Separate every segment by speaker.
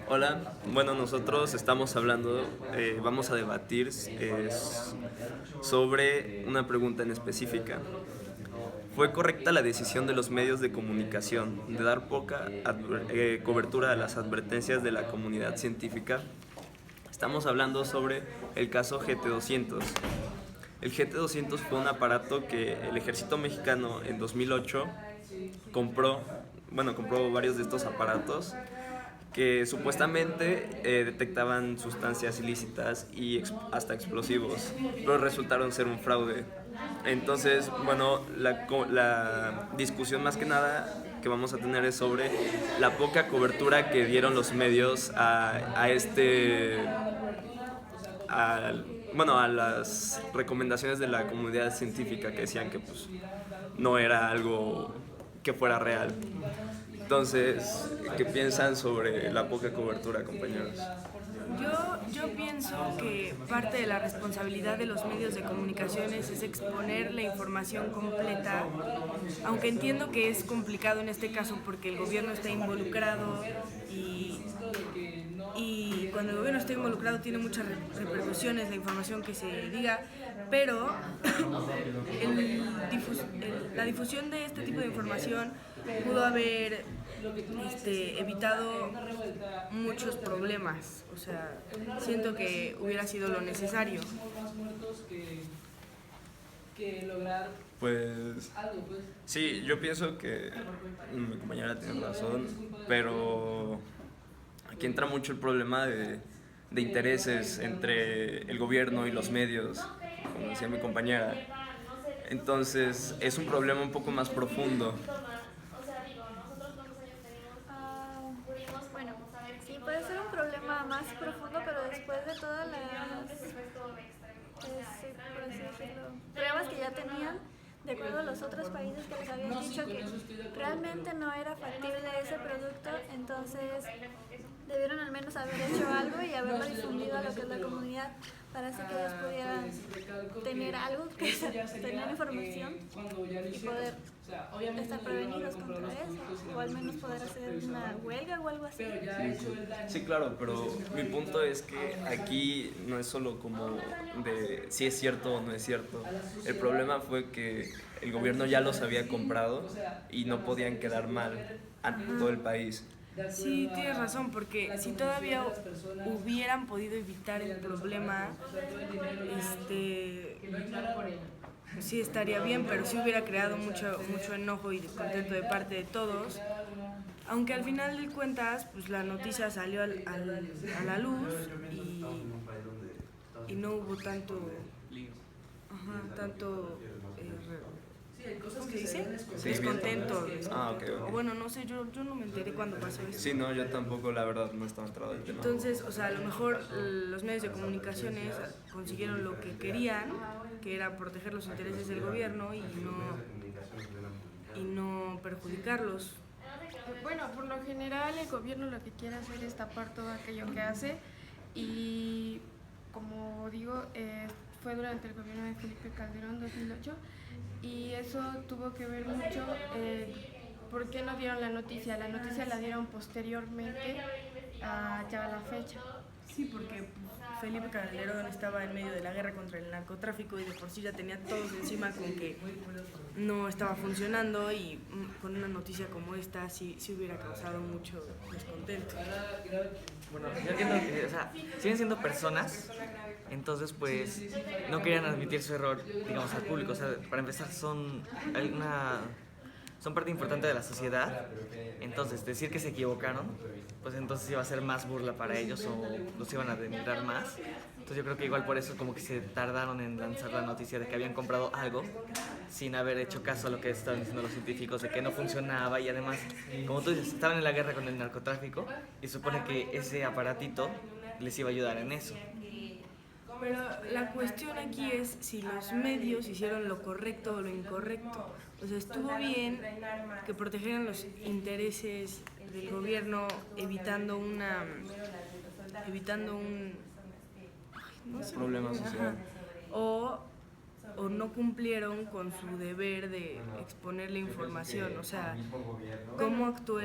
Speaker 1: Hola, bueno, nosotros estamos hablando, vamos a debatir sobre una pregunta en específica. ¿Fue correcta la decisión de los medios de comunicación de dar poca cobertura a las advertencias de la comunidad científica? Estamos hablando sobre el caso GT-200. El GT-200 fue un aparato que el ejército mexicano en 2008 compró, compró varios de estos aparatos que supuestamente detectaban sustancias ilícitas y hasta explosivos, pero resultaron ser un fraude. Entonces, bueno, la discusión más que nada que vamos a tener es sobre la poca cobertura que dieron los medios a, a las recomendaciones de la comunidad científica que decían que pues no era algo que fuera real. Entonces, ¿qué piensan sobre la poca cobertura, compañeros?
Speaker 2: Yo pienso que parte de la responsabilidad de los medios de comunicaciones es exponer la información completa, aunque entiendo que es complicado en este caso porque el gobierno está involucrado y cuando el gobierno está involucrado tiene muchas repercusiones la información que se diga, pero la difusión de este tipo de información pudo haber evitado muchos problemas. O sea, siento que hubiera sido lo necesario.
Speaker 1: Pues sí, yo pienso que mi compañera tiene razón, pero aquí entra mucho el problema de intereses entre el gobierno y los medios, como decía mi compañera. Entonces es un problema un poco más profundo.
Speaker 3: Bueno, sí, puede ser un problema más profundo, pero después de todas las, por así decirlo, pruebas que ya tenían, de acuerdo a los otros países que les habían dicho que realmente no era factible ese producto, entonces debieron al menos haber hecho algo y haberlo difundido a lo que es la comunidad para así que ellos pudieran tener algo, tener información y poder estar prevenidos contra eso, o al menos poder hacer una huelga o algo así.
Speaker 1: Sí, claro, pero mi punto es que aquí no es solo como de si es cierto o no es cierto. El problema fue que el gobierno ya los había comprado y no podían quedar mal ante todo el país.
Speaker 2: Sí, tienes razón, porque si todavía hubieran podido evitar el problema, sí estaría bien, pero sí hubiera creado mucho enojo y descontento de parte de todos. Aunque al final de cuentas, pues la noticia salió a la luz y no hubo tanto ¿cómo se dice? Descontento.
Speaker 1: Ah, ok,
Speaker 2: O
Speaker 1: ok.
Speaker 2: bueno, no sé, yo no me enteré cuando pasó eso.
Speaker 1: Sí, no, yo tampoco, la verdad, no estaba entrado del tema.
Speaker 2: Entonces, o sea, a lo mejor los medios de comunicaciones consiguieron lo que querían, que era proteger los intereses del gobierno y no perjudicarlos.
Speaker 4: Bueno, por lo general el gobierno lo que quiere hacer es tapar todo aquello que hace y como digo, fue durante el gobierno de Felipe Calderón 2008 y eso tuvo que ver mucho por qué no dieron la noticia la dieron posteriormente a ya la fecha.
Speaker 2: Sí, porque Felipe Calderón estaba en medio de la guerra contra el narcotráfico y de por sí ya tenía todos encima con que no estaba funcionando y con una noticia como esta sí hubiera causado mucho descontento.
Speaker 5: Bueno, yo entiendo que, o sea, siguen siendo personas, entonces pues no querían admitir su error, digamos, al público. O sea, para empezar son parte importante de la sociedad, entonces decir que se equivocaron, pues entonces iba a ser más burla para ellos o los iban a denigrar más. Entonces yo creo que igual por eso como que se tardaron en lanzar la noticia de que habían comprado algo sin haber hecho caso a lo que estaban diciendo los científicos de que no funcionaba y además, como tú dices, estaban en la guerra con el narcotráfico y supone que ese aparatito les iba a ayudar en eso.
Speaker 2: Pero la cuestión aquí es si los medios hicieron lo correcto o lo incorrecto. O sea, estuvo bien que protegieran los intereses del gobierno evitando un
Speaker 1: Problema social.
Speaker 2: o o no cumplieron con su deber de exponer la información? O sea, ¿cómo actuó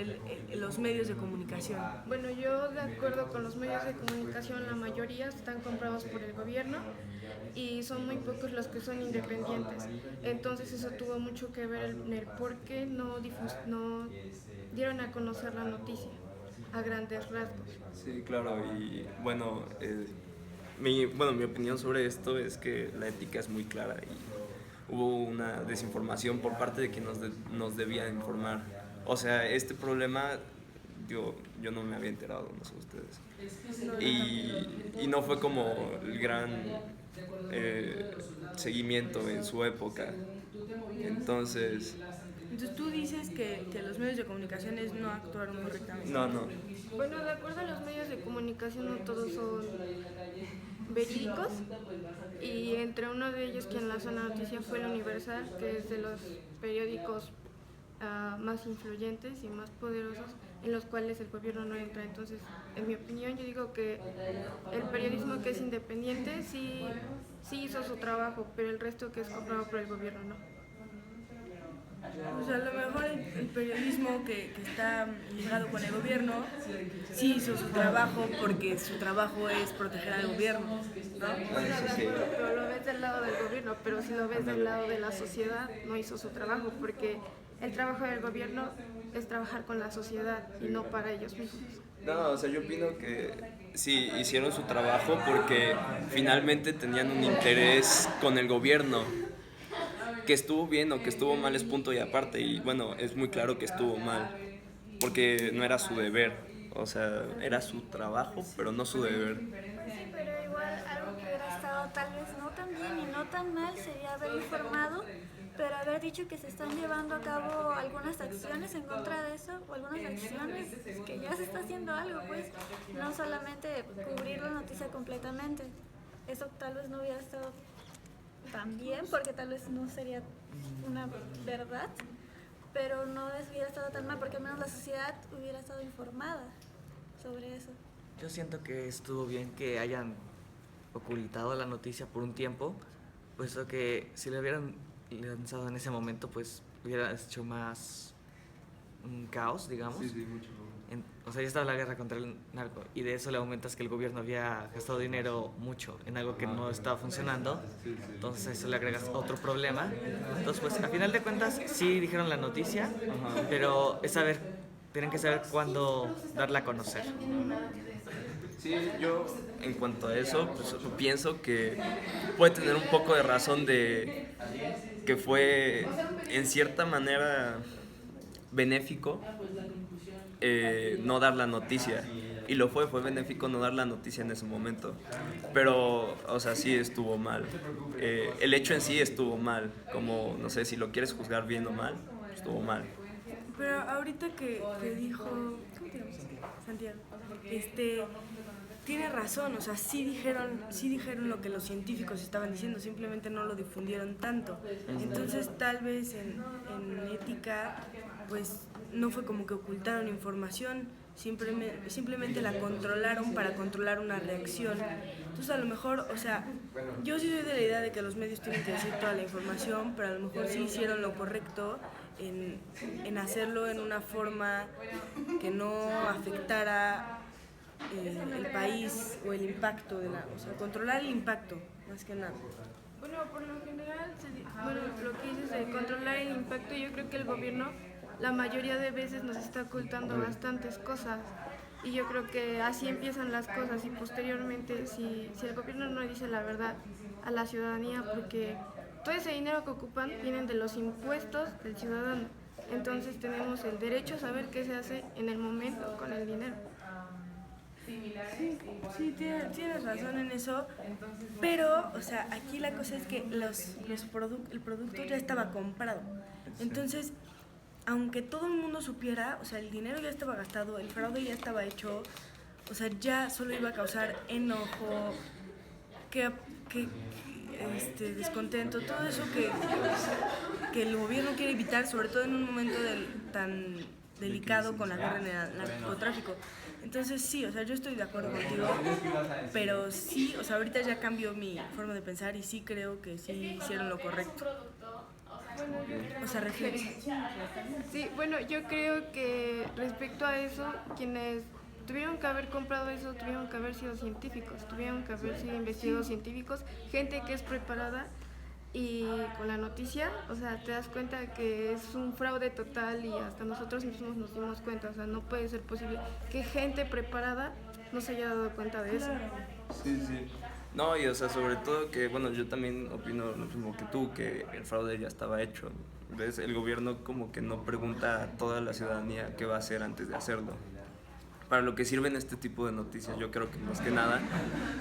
Speaker 2: los medios de comunicación?
Speaker 4: Bueno, yo de acuerdo con los medios de comunicación, la mayoría están comprados por el gobierno y son muy pocos los que son independientes. Entonces eso tuvo mucho que ver en el por qué no dieron a conocer la noticia a grandes rasgos.
Speaker 1: Sí, claro, y bueno, mi opinión sobre esto es que la ética es muy clara y hubo una desinformación por parte de quien nos debía informar. O sea, este problema yo no me había enterado, no sé ustedes. Y no fue como el gran seguimiento en su época. Entonces
Speaker 2: Tú dices que los medios de comunicación no actuaron correctamente.
Speaker 1: no.
Speaker 4: Bueno, de acuerdo a los medios de comunicación, no todos son verídicos y entre uno de ellos quien lanzó la noticia fue el Universal, que es de los periódicos más influyentes y más poderosos en los cuales el gobierno no entra. Entonces, en mi opinión, yo digo que el periodismo que es independiente sí hizo su trabajo, pero el resto que es comprado por el gobierno no.
Speaker 2: O sea, a lo mejor el periodismo que está ligado con el gobierno sí hizo su trabajo porque su trabajo es proteger al gobierno, ¿no?
Speaker 4: Bueno, de acuerdo, pero lo ves del lado del gobierno, pero si lo ves del lado de la sociedad, no hizo su trabajo, porque el trabajo del gobierno es trabajar con la sociedad y no para ellos mismos.
Speaker 1: No, o sea, yo opino que sí hicieron su trabajo porque finalmente tenían un interés con el gobierno. Que estuvo bien o que estuvo mal es punto y aparte, y bueno, es muy claro que estuvo mal, porque no era su deber, o sea, era su trabajo, pero no su deber.
Speaker 3: Sí, pero igual algo que hubiera estado tal vez no tan bien y no tan mal sería haber informado, pero haber dicho que se están llevando a cabo algunas acciones en contra de eso, o algunas acciones que ya se está haciendo algo, pues no solamente cubrir la noticia completamente. Eso tal vez no hubiera estado tan bien, porque tal vez no sería una verdad, pero no hubiera estado tan mal, porque al menos la sociedad hubiera estado informada sobre eso.
Speaker 5: Yo siento que estuvo bien que hayan ocultado la noticia por un tiempo, puesto que si lo hubieran lanzado en ese momento, pues hubiera hecho más un caos, digamos.
Speaker 1: Sí, mucho.
Speaker 5: O sea, ya estaba la guerra contra el narco y de eso le aumentas que el gobierno había gastado dinero mucho en algo que no estaba funcionando, entonces a eso le agregas otro problema. Entonces, pues a final de cuentas sí dijeron la noticia, pero tienen que saber cuándo darla a conocer.
Speaker 1: Sí, yo en cuanto a eso, pues pienso que puede tener un poco de razón de que fue en cierta manera benéfico no dar la noticia, y lo fue benéfico no dar la noticia en ese momento, pero, o sea, sí estuvo mal, el hecho en sí estuvo mal, como, no sé, si lo quieres juzgar bien o mal, estuvo mal.
Speaker 2: Pero ahorita que dijo, ¿cómo te llamas? Santiago, tiene razón, o sea, sí dijeron lo que los científicos estaban diciendo, simplemente no lo difundieron tanto. Entonces, tal vez en ética, pues no fue como que ocultaron información, simplemente la controlaron para controlar una reacción. Entonces, a lo mejor, o sea, yo sí soy de la idea de que los medios tienen que decir toda la información, pero a lo mejor sí hicieron lo correcto en hacerlo en una forma que no afectara el país o el impacto o sea, controlar el impacto, más que nada.
Speaker 4: Bueno, por lo general, lo que dices de controlar el impacto, yo creo que el gobierno la mayoría de veces nos está ocultando bastantes cosas y yo creo que así empiezan las cosas y posteriormente si el gobierno no dice la verdad a la ciudadanía, porque todo ese dinero que ocupan vienen de los impuestos del ciudadano, entonces tenemos el derecho a saber qué se hace en el momento con el dinero.
Speaker 2: Sí, tienes razón en eso, pero, o sea, aquí la cosa es que el producto ya estaba comprado. Entonces, aunque todo el mundo supiera, o sea, el dinero ya estaba gastado, el fraude ya estaba hecho, o sea, ya solo iba a causar enojo, descontento, todo eso que el gobierno quiere evitar, sobre todo en un momento tan delicado con la guerra en el narcotráfico. Entonces sí, o sea, yo estoy de acuerdo contigo, pero sí, o sea, ahorita ya cambió mi forma de pensar y sí creo que sí hicieron lo correcto. O sea, reflexión.
Speaker 4: Sí, bueno, yo creo que respecto a eso, quienes tuvieron que haber comprado eso, tuvieron que haber sido científicos, tuvieron que haber sido investigadores científicos, gente que es preparada. Y con la noticia, o sea, te das cuenta de que es un fraude total y hasta nosotros mismos nos dimos cuenta, o sea, no puede ser posible que gente preparada no se haya dado cuenta de eso.
Speaker 1: Sí, sí. No, y o sea, sobre todo que, bueno, yo también opino lo mismo que tú, que el fraude ya estaba hecho. ¿Ves? El gobierno como que no pregunta a toda la ciudadanía qué va a hacer antes de hacerlo. Para lo que sirven este tipo de noticias, yo creo que más que nada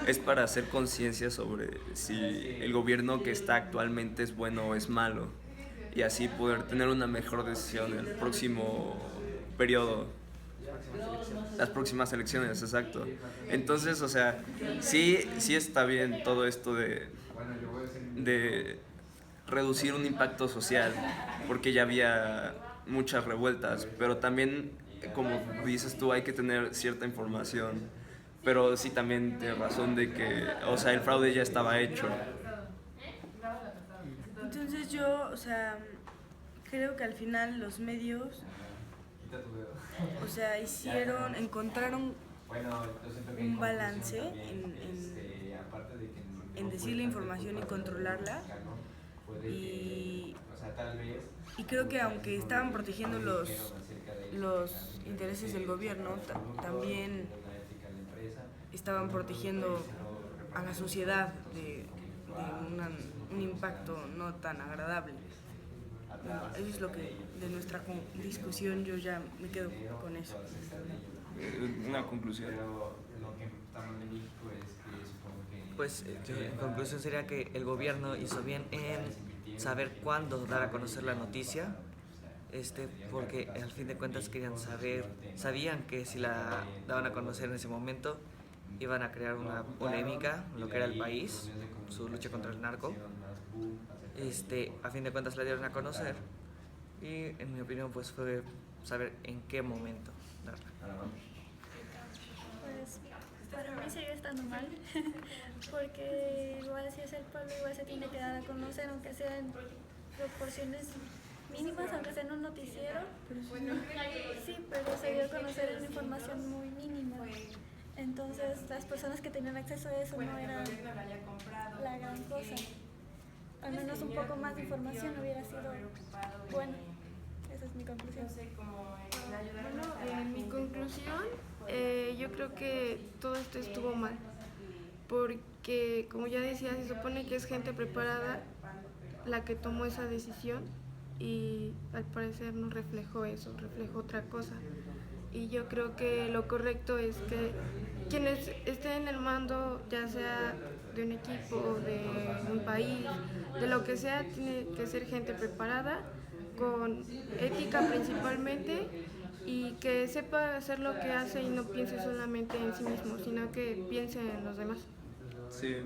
Speaker 1: es para hacer conciencia sobre si el gobierno que está actualmente es bueno o es malo, y así poder tener una mejor decisión en el próximo periodo, las próximas elecciones, exacto. Entonces, o sea, sí está bien todo esto de reducir un impacto social, porque ya había muchas revueltas, pero también, como dices tú, hay que tener cierta información, pero sí también tienes razón de que, o sea, el fraude ya estaba hecho.
Speaker 2: Entonces yo, o sea, creo que al final los medios, o sea, encontraron un balance en decir la información y controlarla. Y creo que aunque estaban protegiendo los intereses del gobierno, también estaban protegiendo a la sociedad de un impacto no tan agradable. Bueno, eso es lo que de nuestra discusión yo ya me quedo con eso.
Speaker 1: Una conclusión.
Speaker 5: Pues en conclusión sería que el gobierno hizo bien en saber cuándo dar a conocer la noticia, porque al fin de cuentas sabían que si la daban a conocer en ese momento iban a crear una polémica en lo que era el país, su lucha contra el narco. A fin de cuentas la dieron a conocer y en mi opinión pues fue saber en qué momento darla.
Speaker 3: Pues para mí sigue estando mal, porque igual si es el pueblo, igual se tiene que dar a conocer, aunque sea en proporciones mínimas, aunque sea en un noticiero. Sí, pero se dio a conocer una información muy mínima. Entonces las personas que tenían acceso a eso no era la gran cosa. Al menos un poco más de información hubiera sido bueno. Esa es mi conclusión.
Speaker 4: Bueno, en mi conclusión, yo creo que todo esto estuvo mal, porque como ya decía, se supone que es gente preparada la que tomó esa decisión y al parecer no reflejó eso, reflejó otra cosa. Y yo creo que lo correcto es que quienes estén en el mando, ya sea de un equipo, de un país, de lo que sea, tiene que ser gente preparada, con ética principalmente, y que sepa hacer lo que hace y no piense solamente en sí mismo, sino que piense en los demás.
Speaker 1: Sí,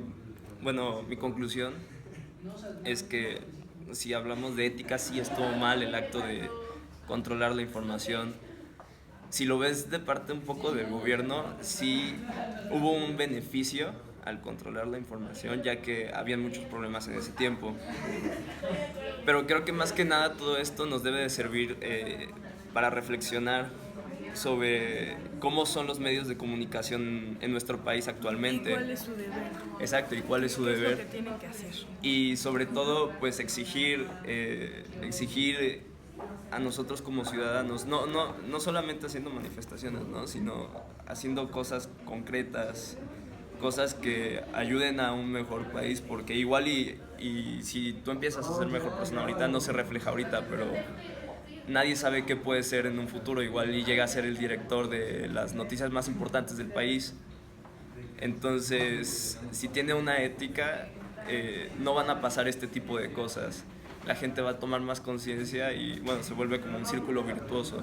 Speaker 1: bueno, mi conclusión es que si hablamos de ética, sí estuvo mal el acto de controlar la información. Si lo ves de parte un poco del gobierno, sí hubo un beneficio al controlar la información, ya que había muchos problemas en ese tiempo. Pero creo que más que nada todo esto nos debe de servir para reflexionar sobre cómo son los medios de comunicación en nuestro país actualmente.
Speaker 2: ¿Y cuál es su deber?
Speaker 1: Exacto, y cuál es su
Speaker 2: ¿Qué
Speaker 1: deber.
Speaker 2: es lo que tienen que hacer?
Speaker 1: Y sobre todo, pues exigir a nosotros como ciudadanos, no solamente haciendo manifestaciones, ¿no? Sino haciendo cosas concretas, cosas que ayuden a un mejor país, porque igual y si tú empiezas a ser mejor persona ahorita, no se refleja ahorita, pero nadie sabe qué puede ser en un futuro, igual y llega a ser el director de las noticias más importantes del país. Entonces, si tiene una ética, no van a pasar este tipo de cosas. La gente va a tomar más conciencia y, bueno, se vuelve como un círculo virtuoso.